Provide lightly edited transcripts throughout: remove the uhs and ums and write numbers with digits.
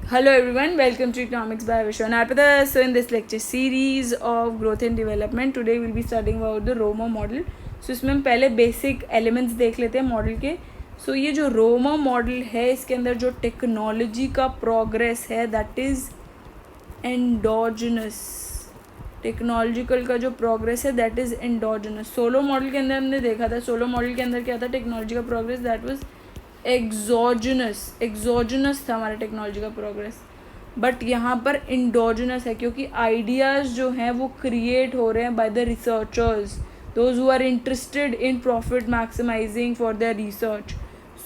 Hello everyone, welcome to Economics by Vishwan Arpada. So in this lecture series of growth and development, today we'll be studying about the Romo model. So इसमें हम पहले basic elements देख लेते हैं model के. So ये जो रोमो model है, इसके अंदर जो टेक्नोलॉजी का प्रोग्रेस है दैट इज़ एंडोजनस. टेक्नोलॉजिकल का जो प्रोग्रेस है दैट इज़ एंडोजनस. सोलो मॉडल के अंदर हमने देखा था, सोलो मॉडल के अंदर क्या था, टेक्नोलॉजी का प्रोग्रेस दैट वाज एग्जोजनस था हमारा टेक्नोलॉजी का प्रोग्रेस. बट यहाँ पर इंडोजनस है क्योंकि आइडियाज़ जो हैं वो क्रिएट हो रहे हैं by the researchers, those who are interested in profit maximising for their research.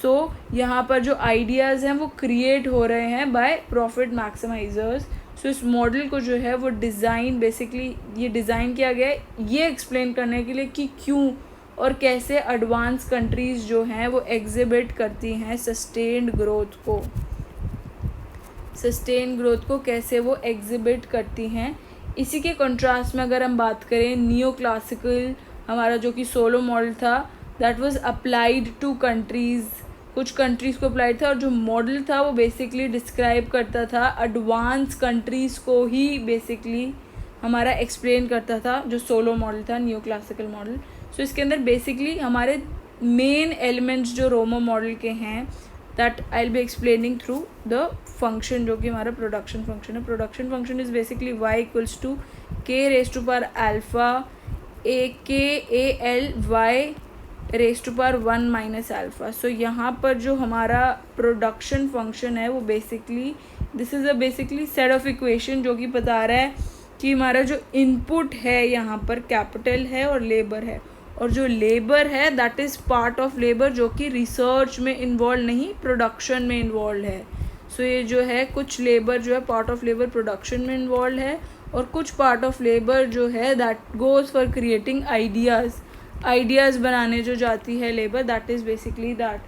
So यहाँ पर जो आइडियाज़ हैं वो क्रिएट हो रहे हैं बाय प्रॉफिट मैक्सिमाइजर्स. सो इस मॉडल को जो है वो डिज़ाइन बेसिकली ये डिज़ाइन किया गया है ये एक्सप्लेन करने के लिए कि क्यों और कैसे एडवांस कंट्रीज़ जो हैं वो एग्जिबिट करती हैं सस्टेन्ड ग्रोथ को कैसे वो एग्जिबिट करती हैं. इसी के कंट्रास्ट में अगर हम बात करें नियो क्लासिकल हमारा जो कि सोलो मॉडल था that was applied to countries, कुछ कंट्रीज़ को अप्लाइड था और जो मॉडल था वो बेसिकली डिस्क्राइब करता था एडवांस कंट्रीज़ को ही बेसिकली हमारा एक्सप्लेन करता था जो सोलो मॉडल था नियो क्लासिकल मॉडल. सो इसके अंदर बेसिकली हमारे मेन एलिमेंट्स जो रोमो मॉडल के हैं that I will be explaining through the function जो कि हमारा प्रोडक्शन फंक्शन है. Production function is basically y equals to k raise to power alpha A K A L Y raise to power 1 minus alpha. So यहाँ पर जो हमारा production function है वो basically this is a basically set of equation जो कि बता रहा है कि हमारा जो इनपुट है यहाँ पर कैपिटल है और लेबर है, और जो लेबर है that is part of labour जो कि रिसर्च में इन्वॉल्व नहीं प्रोडक्शन में इन्वॉल्व है. सो ये जो है कुछ लेबर जो है पार्ट ऑफ लेबर प्रोडक्शन में इन्वॉल्व है और कुछ पार्ट ऑफ लेबर जो है that goes for creating ideas बनाने जो जाती है labour that is basically that.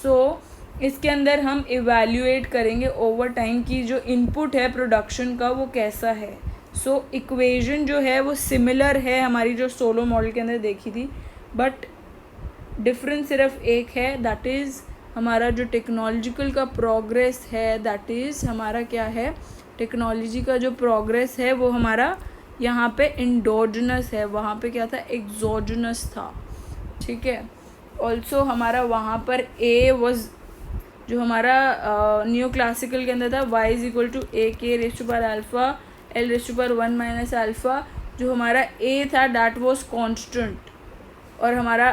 So इसके अंदर हम इवैल्यूएट करेंगे ओवर टाइम की जो इनपुट है प्रोडक्शन का वो कैसा है. सो इक्वेशन जो है वो सिमिलर है हमारी जो सोलो मॉडल के अंदर देखी थी, बट डिफरेंस सिर्फ एक है दैट इज़ हमारा जो टेक्नोलॉजिकल का प्रोग्रेस है दैट इज़ हमारा क्या है, टेक्नोलॉजी का जो प्रोग्रेस है वो हमारा यहाँ पे इंडोजनस है, वहाँ पे क्या था एग्जोजनस था. ठीक है. ऑल्सो हमारा वहाँ पर ए वॉज जो हमारा न्यू क्लासिकल के अंदर था y is equal to A K raise to power alpha L raise to power 1 minus alpha. जो हमारा ए था डैट वॉज कॉन्स्टेंट और हमारा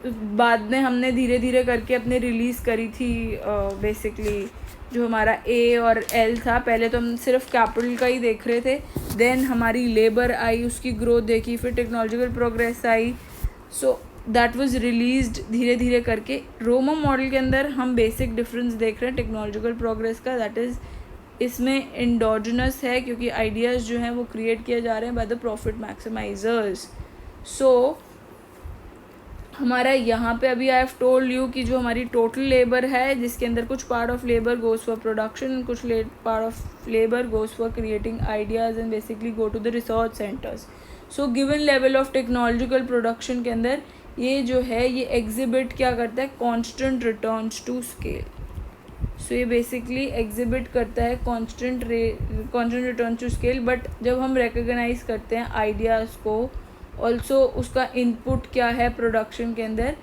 बाद में हमने धीरे धीरे करके अपने रिलीज़ करी थी बेसिकली जो हमारा ए और एल था. पहले तो हम सिर्फ कैपिटल का ही देख रहे थे, देन हमारी लेबर आई उसकी ग्रोथ देखी, फिर technological progress I. So that was released धीरे धीरे करके. रोमो मॉडल के अंदर हम बेसिक डिफरेंस देख रहे हैं टेक्नोलॉजिकल प्रोग्रेस का दैट इज़ इसमें इंडोजनस है क्योंकि आइडियाज़ जो हैं वो क्रिएट किए जा रहे हैं बाय द प्रॉफिट मैक्सिमाइजर्स. सो हमारा यहाँ पे अभी आई हैव टोल्ड यू कि जो हमारी टोटल लेबर है जिसके अंदर कुछ part of labour goes for production, कुछ part of labour goes for creating ideas and basically go to the research centres. So given level of technological production के अंदर ये जो है ये एग्जिबिट क्या करता है, constant returns to scale. So ये बेसिकली एग्जिबिट करता है constant return to scale. But जब हम रिकग्नाइज करते हैं आइडियाज़ को ऑल्सो उसका इनपुट क्या है प्रोडक्शन के अंदर,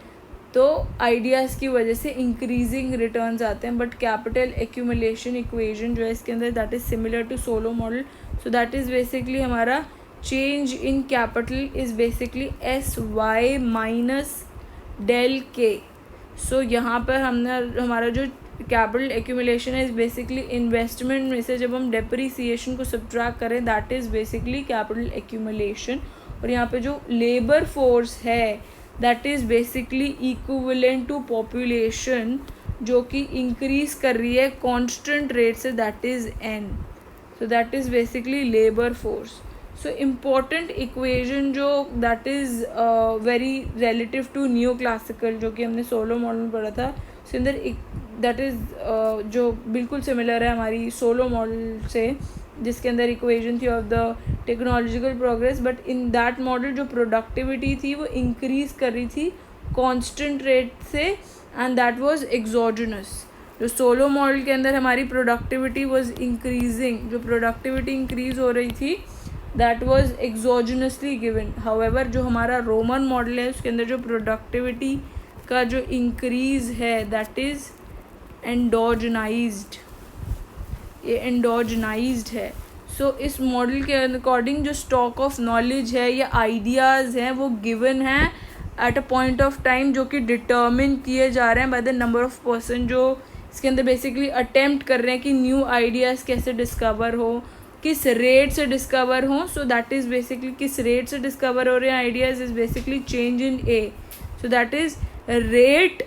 तो आइडियाज़ की वजह से इंक्रीजिंग रिटर्न्स आते हैं. बट कैपिटल एक्यूमुलेशन इक्वेशन जो है इसके अंदर that is similar to Solow model. So that is basically हमारा change in capital is basically S Y minus del K. So यहाँ पर हमने हमारा जो कैपिटल एक्यूमुलेशन है इज़ बेसिकली इन्वेस्टमेंट में से जब हम डेप्रिसिएशन को सब्ट्रैक्ट करें that is basically capital accumulation. और यहाँ पे जो लेबर फोर्स है that is basically equivalent to population जो कि इंक्रीज़ कर रही है कांस्टेंट रेट से that is N. So that is basically labour force. So important equation जो that is very relative to new classical जो कि हमने सोलो मॉडल में पढ़ा था उसके अंदर दैट इज़ जो बिल्कुल सिमिलर है हमारी सोलो मॉडल से जिसके अंदर इक्वेशन थी of the technological progress. But in that model जो प्रोडक्टिविटी थी वो इंक्रीज़ कर रही थी कांस्टेंट रेट से एंड दैट वाज एग्जोजनस. जो सोलो मॉडल के अंदर हमारी प्रोडक्टिविटी वाज इंक्रीजिंग, जो प्रोडक्टिविटी इंक्रीज हो रही थी दैट वाज एक्सोजनसली गिवन। हाउएवर जो हमारा रोमन मॉडल है उसके अंदर जो प्रोडक्टिविटी का जो इंक्रीज है दैट इज़ एंडोजनाइज्ड, ये एंडोजनाइज्ड है। सो इस मॉडल के अकॉर्डिंग जो स्टॉक ऑफ नॉलेज है या आइडियाज़ हैं वो गिवन हैं at a point of time, जो कि डिटर्मिन किए जा रहे हैं by the number of person जो इसके अंदर बेसिकली अटेम्प्ट कर रहे हैं कि न्यू आइडियाज़ कैसे डिस्कवर हो, किस रेट से डिस्कवर हो। सो दैट इज़ बेसिकली किस रेट से डिस्कवर हो रहे हैं ideas is basically change in A. So that is rate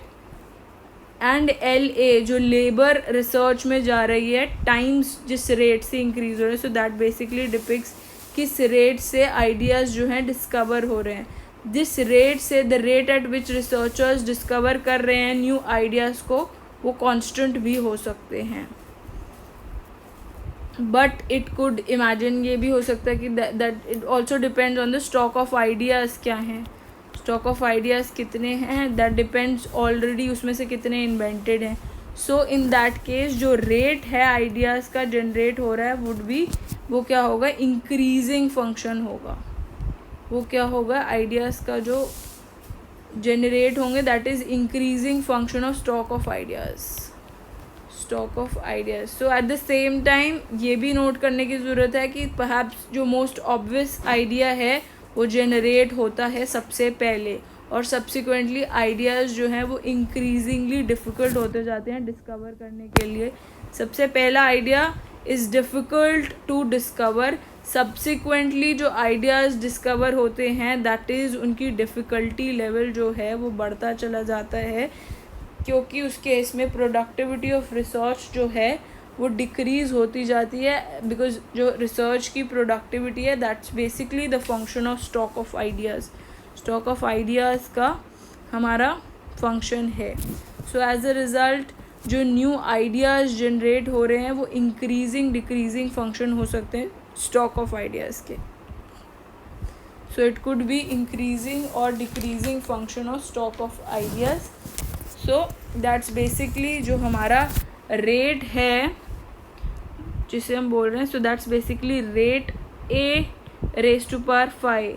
and LA जो लेबर रिसर्च में जा रही है टाइम्स जिस रेट से इंक्रीज हो रहे हैं। सो दैट बेसिकली डिपिक्स किस रेट से आइडियाज़ जो हैं डिस्कवर हो रहे हैं। दिस रेट से the rate at which researchers discover कर रहे हैं न्यू आइडियाज़ को वो कांस्टेंट भी हो सकते हैं। बट इट कुड इमेजिन, ये भी हो सकता है कि that it also depends on the stock of ideas क्या हैं, स्टॉक ऑफ आइडियाज़ कितने हैं, दैट डिपेंड्स ऑलरेडी उसमें से कितने इन्वेंटेड हैं। सो इन दैट केस जो रेट है आइडियाज़ का जनरेट हो रहा है वुड बी, वो क्या होगा, इंक्रीजिंग फंक्शन होगा। वो क्या होगा, आइडियाज़ का जो जनरेट होंगे that is increasing function of stock of ideas, stock of ideas. So at the same time ये भी नोट करने की ज़रूरत है कि परहैप्स जो मोस्ट ऑब्वियस आइडिया है वो जनरेट होता है सबसे पहले, और सब्सिक्वेंटली आइडियाज़ जो हैं वो इंक्रीजिंगली डिफ़िकल्ट होते जाते हैं डिस्कवर करने के लिए। सबसे पहला idea is difficult to discover, subsequently जो आइडियाज़ डिस्कवर होते हैं दैट इज़ उनकी डिफ़िकल्टी लेवल जो है वो बढ़ता चला जाता है, क्योंकि उस केस में प्रोडक्टिविटी ऑफ रिसर्च जो है वो डिक्रीज़ होती जाती है, बिकॉज जो रिसर्च की प्रोडक्टिविटी है that's basically the function of stock of ideas, stock of ideas का हमारा फंक्शन है। सो एज अ रिज़ल्ट जो न्यू आइडियाज़ जनरेट हो रहे हैं वो इंक्रीजिंग डिक्रीजिंग फंक्शन हो सकते हैं स्टॉक ऑफ आइडियाज़ के। So it could be increasing और decreasing function of stock of ideas. So that's basically जो हमारा रेट है जिसे हम बोल रहे हैं, so that's basically rate A raise to power 5।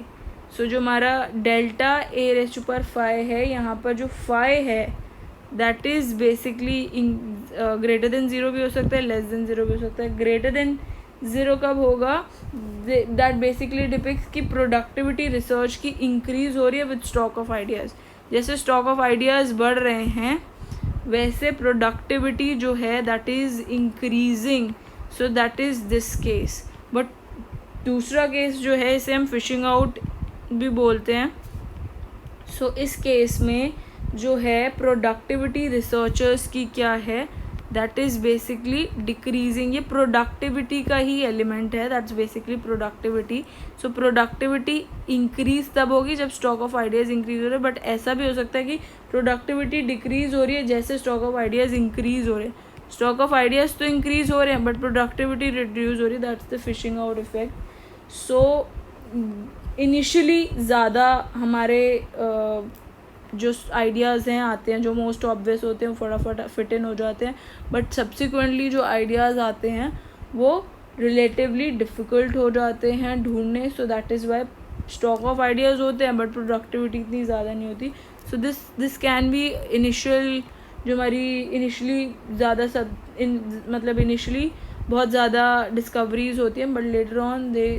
So जो हमारा delta A raise to power 5 है, यहाँ पर जो 5 है that is basically greater than 0 भी हो सकता है, लेस देन 0 भी हो सकता है। ग्रेटर देन 0 कब होगा, दैट बेसिकली डिपिक्स की प्रोडक्टिविटी रिसर्च की इंक्रीज़ हो रही है विद स्टॉक ऑफ आइडियाज़। जैसे स्टॉक ऑफ आइडियाज़ बढ़ रहे हैं वैसे प्रोडक्टिविटी जो है that is increasing. So that is this case. But दूसरा केस जो है इसे हम फिशिंग आउट भी बोलते हैं। सो इस केस में जो है प्रोडक्टिविटी रिसर्चर्स की क्या है, दैट इज़ बेसिकली डिक्रीजिंग। ये प्रोडक्टिविटी का ही एलिमेंट है, that's basically productivity. So productivity increase तब होगी जब स्टॉक ऑफ आइडियाज़ इंक्रीज हो रहे हैं, बट ऐसा भी हो सकता है कि प्रोडक्टिविटी डिक्रीज हो रही है जैसे स्टॉक ऑफ आइडियाज़ इंक्रीज हो रहे हैं। स्टॉक ऑफ आइडियाज़ तो इंक्रीज हो रहे हैं बट प्रोडक्टिविटी रिड्यूस हो रही है, that's the fishing out effect. So initially ज़्यादा हमारे जो आइडियाज़ हैं आते हैं, जो मोस्ट ऑब्वियस होते हैं वो फटाफट फिट इन हो जाते हैं, बट सब्सिक्वेंटली जो आइडियाज़ आते हैं वो रिलेटिवली डिफ़िकल्ट हो जाते हैं ढूंढने। सो that is why stock of ideas होते हैं बट प्रोडक्टिविटी इतनी ज़्यादा नहीं होती। So this can be initial, जो हमारी इनिशियली ज़्यादा मतलब इनिशियली बहुत ज़्यादा डिस्कवरीज होती हैं but later on they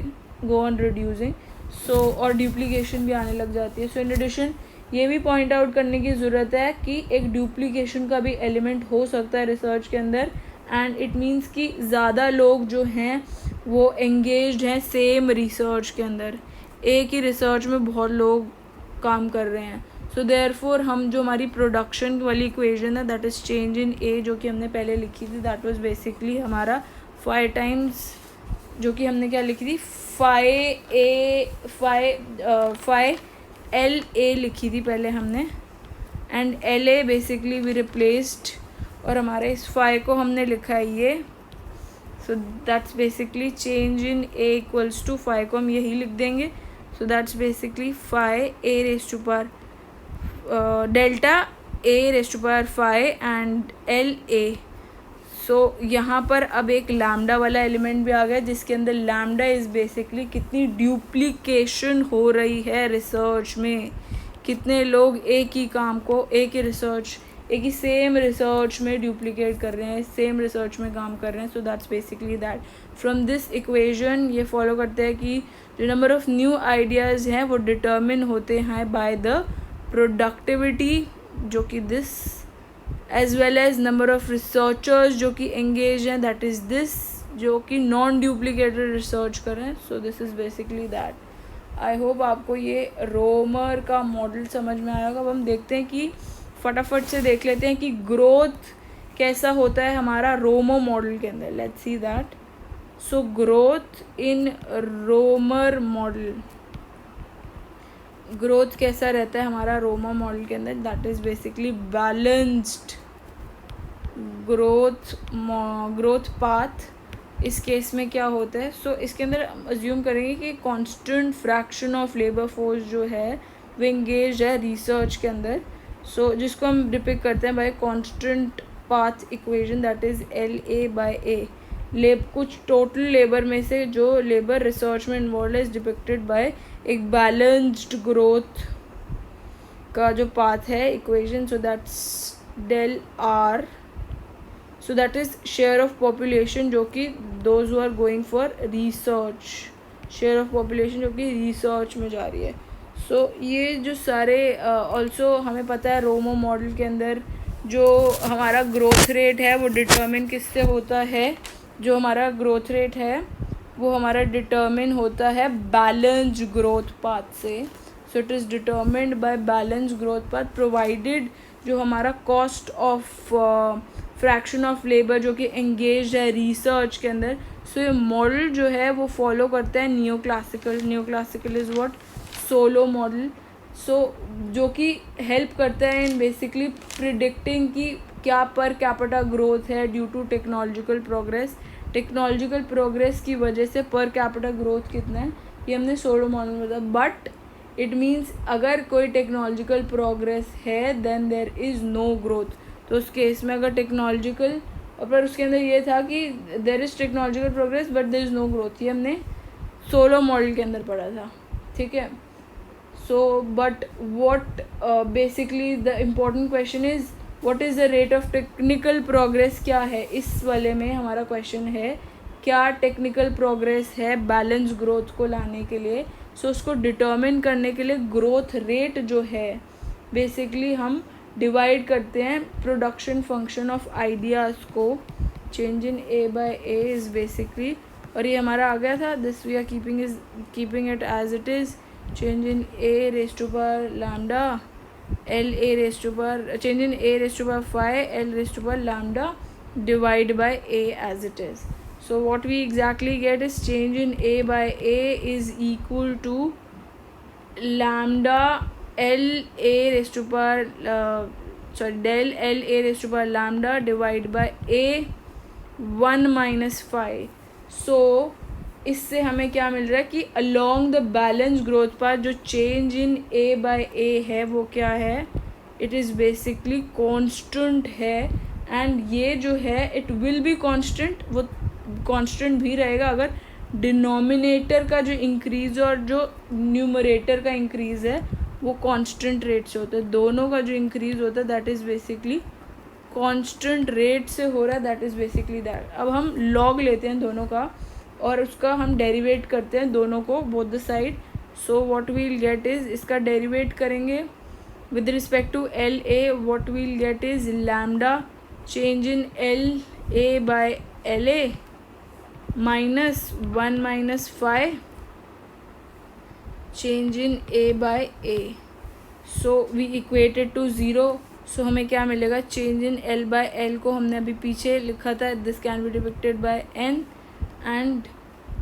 go on reducing. So और डुप्लीकेशन भी आने लग जाती है। सो इन एडिशन ये भी पॉइंट आउट करने की ज़रूरत है कि एक डुप्लीकेशन का भी एलिमेंट हो सकता है रिसर्च के अंदर, एंड इट मीन्स कि ज़्यादा लोग जो हैं वो एंगेज्ड हैं सेम रिसर्च के अंदर, एक ही रिसर्च में बहुत लोग काम कर रहे हैं। सो देयरफॉर हम जो हमारी प्रोडक्शन वाली इक्वेशन है दैट इज़ चेंज इन ए, जो कि हमने पहले लिखी थी, दैट वाज बेसिकली हमारा 5 टाइम्स, जो कि हमने क्या लिखी थी, 5 LA लिखी थी पहले हमने, and LA basically we replaced, और हमारे इस 5 को हमने लिखा है ये। So that's basically change in A equals to 5 को हम यही लिख देंगे। So that's basically 5 A raise to power delta A raise to power 5 and LA यहाँ पर अब एक लैम्डा वाला एलिमेंट भी आ गया, जिसके अंदर लैम्डा इज़ बेसिकली कितनी ड्यूप्लीकेशन हो रही है रिसर्च में, कितने लोग एक ही काम को एक ही सेम रिसर्च में ड्यूप्लीकेट कर रहे हैं, सेम रिसर्च में काम कर रहे हैं. So that's basically that. From this equation ये फॉलो करते हैं कि जो नंबर ऑफ़ न्यू आइडियाज़ हैं वो डिटर्मिन होते हैं बाय द प्रोडक्टिविटी, जो कि this, as well as number of researchers जो कि एंगेज हैं, दैट इज़ दिस, जो कि नॉन ड्यूप्लीकेटेड रिसर्च करें. So this is basically that. I hope आपको ये रोमर का मॉडल समझ में आया होगा. अब हम देखते हैं कि फटाफट से देख लेते हैं कि ग्रोथ कैसा होता है हमारा रोमो मॉडल के अंदर. Let's see that. So growth in Romer model, growth कैसा रहता है हमारा रोमो मॉडल के अंदर, that is basically balanced growth path. इस केस में क्या होता है, सो इसके अंदर अज्यूम करेंगे कि constant fraction of labour force जो है वो एंगेज है रिसर्च के अंदर. सो जिसको हम डिपिक्ट करते हैं by constant path equation, that is LA/A. कुछ टोटल लेबर में से जो लेबर रिसर्च में इन्वॉल्व है इज डिपिक्टेड बाय एक बैलेंस्ड ग्रोथ का जो पाथ है equation. So that's del R. So that is share of population जो कि those who are going for research, share of population जो कि रिसर्च में जा रही है. सो ये जो सारे ऑल्सो हमें पता है रोमो मॉडल के अंदर जो हमारा ग्रोथ रेट है वो डिटर्मिन किससे होता है, जो हमारा ग्रोथ रेट है वो हमारा डिटर्मिन होता है बैलेंस ग्रोथ पाथ से. So it is determined by balance growth path provided जो हमारा cost of fraction of labour जो कि एंगेज है रिसर्च के अंदर. सो ये मॉडल जो है वो फॉलो करता है new classical is what, Solow model. So जो कि हेल्प करता है इन बेसिकली प्रिडिक्टिंग कि क्या पर कैपिटा ग्रोथ है ड्यू टू टेक्नोलॉजिकल प्रोग्रेस की वजह से पर कैपिटा ग्रोथ कितना है, ये हमने सोलो मॉडल में बताया. बट इट मीन्स अगर कोई टेक्नोलॉजिकल प्रोग्रेस है then there is no growth. तो उस केस में अगर टेक्नोलॉजिकल और पर उसके अंदर ये था कि there is technological progress but there is no growth, ये हमने सोलो मॉडल के अंदर पढ़ा था. ठीक है. So but what basically the important question is what is the rate of technical progress, क्या है इस वाले में हमारा क्वेश्चन है, क्या टेक्निकल प्रोग्रेस है बैलेंस ग्रोथ को लाने के लिए. सो उसको डिटर्मिन करने के लिए ग्रोथ रेट जो है बेसिकली हम डिवाइड करते हैं प्रोडक्शन फंक्शन ऑफ आइडियाज़ को. Change in A/A is basically, और ये हमारा आ गया था, this we are keeping it as it is. Change in A raise to power lambda LA raise to power, change in A raise to power 5 L raise to power lambda divide by A as it is. So what we exactly get is change in A/A is equal to lambda LA raised to power del LA raised to power lambda divide by A 1 minus 5. So इससे हमें क्या मिल रहा है कि along the balance growth path जो change in A/A है वो क्या है, it is basically constant है. and ये जो है it will be constant, वो कांस्टेंट भी रहेगा अगर डिनोमिनेटर का जो इंक्रीज़ और जो न्यूमरेटर का इंक्रीज़ है वो कांस्टेंट रेट से होता है. दोनों का जो इंक्रीज़ होता है that is basically constant rate से हो रहा है, दैट इज़ बेसिकली दैट. अब हम लॉग लेते हैं दोनों का और उसका हम डेरिवेट करते हैं दोनों को both the side. So what we will get is, इसका डेरिवेट करेंगे with respect to LA, what we will get is lambda change in LA/LA minus 1 minus 5 change in A/A. so we equated to 0. so हमें क्या मिलेगा, change in L/L को हमने अभी पीछे लिखा था, this can be depicted by N and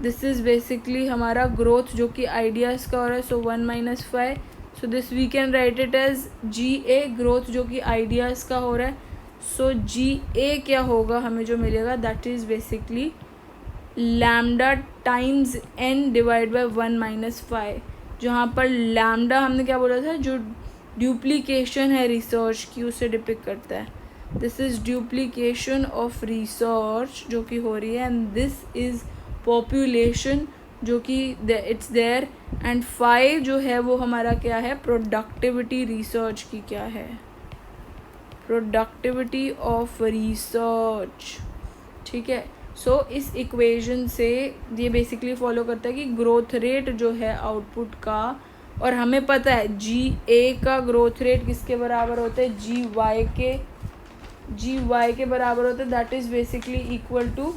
this is basically हमारा growth जो कि ideas का हो रहा है. so 1 minus 5, so this we can write it as GA, growth जो कि ideas का हो रहा है. so GA क्या होगा, हमें जो मिलेगा that is basically lambda times N divide by 1 minus 5. जहाँ पर लैम्डा हमने क्या बोला था, जो ड्यूप्लीकेशन है रिसर्च की उसे डिपिक्ट करता है, this is duplication of research जो कि हो रही है, एंड दिस इज़ पॉपुलेशन जो कि इट्स देयर, एंड 5 जो है वो हमारा क्या है, प्रोडक्टिविटी रिसर्च की क्या है, प्रोडक्टिविटी ऑफ रिसर्च। ठीक है, सो इस इक्वेशन से ये बेसिकली फॉलो करता है कि ग्रोथ रेट जो है आउटपुट का, और हमें पता है GA का ग्रोथ रेट किसके बराबर होता है, GY के बराबर होता है, that is basically equal to,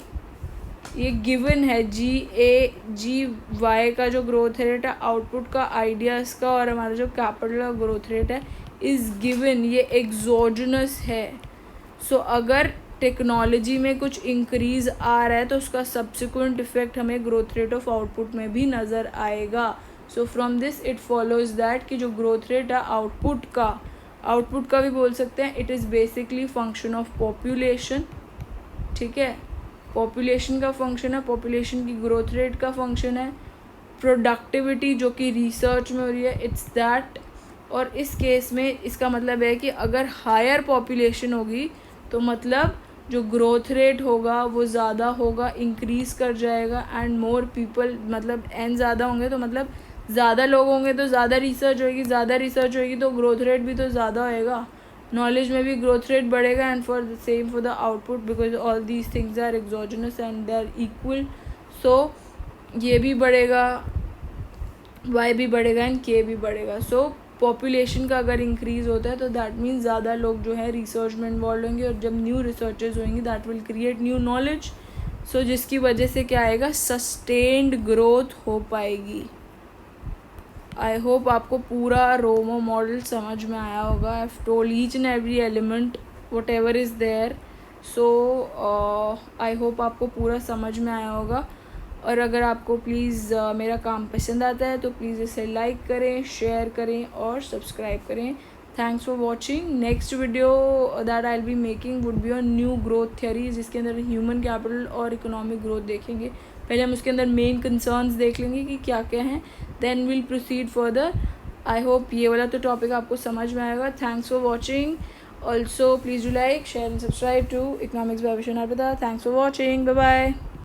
ये गिवन है GY का जो ग्रोथ रेट है आउटपुट का, आइडियाज़ का, और हमारा जो कैपिटल का ग्रोथ रेट है इज़ गिवन, ये एक्सोजनस है। सो अगर टेक्नोलॉजी में कुछ इंक्रीज़ आ रहा है तो उसका सब्सिक्वेंट इफेक्ट हमें ग्रोथ रेट ऑफ आउटपुट में भी नज़र आएगा। So from this it follows that कि जो ग्रोथ रेट है आउटपुट का भी बोल सकते हैं, it is basically function of population. ठीक है, पॉपुलेशन का फंक्शन है, पॉपुलेशन की ग्रोथ रेट का फंक्शन है, प्रोडक्टिविटी जो कि रिसर्च में हो रही है, इट्स दैट। और इस केस में इसका मतलब है कि अगर हायर पॉपुलेशन होगी तो मतलब जो ग्रोथ रेट होगा वो ज़्यादा होगा, इंक्रीज़ कर जाएगा, एंड मोर पीपल, मतलब एन ज़्यादा होंगे तो मतलब ज़्यादा लोग होंगे तो ज़्यादा रिसर्च होगी, ज़्यादा रिसर्च होगी तो ग्रोथ रेट भी तो ज़्यादा होएगा, नॉलेज में भी ग्रोथ रेट बढ़ेगा, and for the same for the output, because all these things are exogenous and they are equal. So ये भी बढ़ेगा, y भी बढ़ेगा, एंड k भी बढ़ेगा। सो पॉपुलेशन का अगर इंक्रीज़ होता है तो दैट मीन्स ज़्यादा लोग जो है रिसर्च में इन्वॉल्व होंगे, और जब न्यू रिसर्चेज होंगी that will create new knowledge. So जिसकी वजह से क्या आएगा, सस्टेन्ड ग्रोथ हो पाएगी। आई होप आपको पूरा रोमो मॉडल समझ में आया होगा। I have told each and every element whatever is there. So I hope आपको पूरा समझ में आया होगा, और अगर आपको प्लीज़ मेरा काम पसंद आता है तो प्लीज़ इसे लाइक करें, शेयर करें और सब्सक्राइब करें। Thanks for watching. Next video that I will be making would be on new growth theory, जिसके अंदर ह्यूमन कैपिटल और इकोनॉमिक ग्रोथ देखेंगे। पहले हम उसके अंदर मेन कंसर्न्स देख लेंगे कि क्या क्या हैं, then will proceed further. I hope ये वाला तो टॉपिक आपको समझ में आएगा। Thanks for watching. Also please do like, share and subscribe to economics by Vishan Arpita. Thanks for watching, bye bye.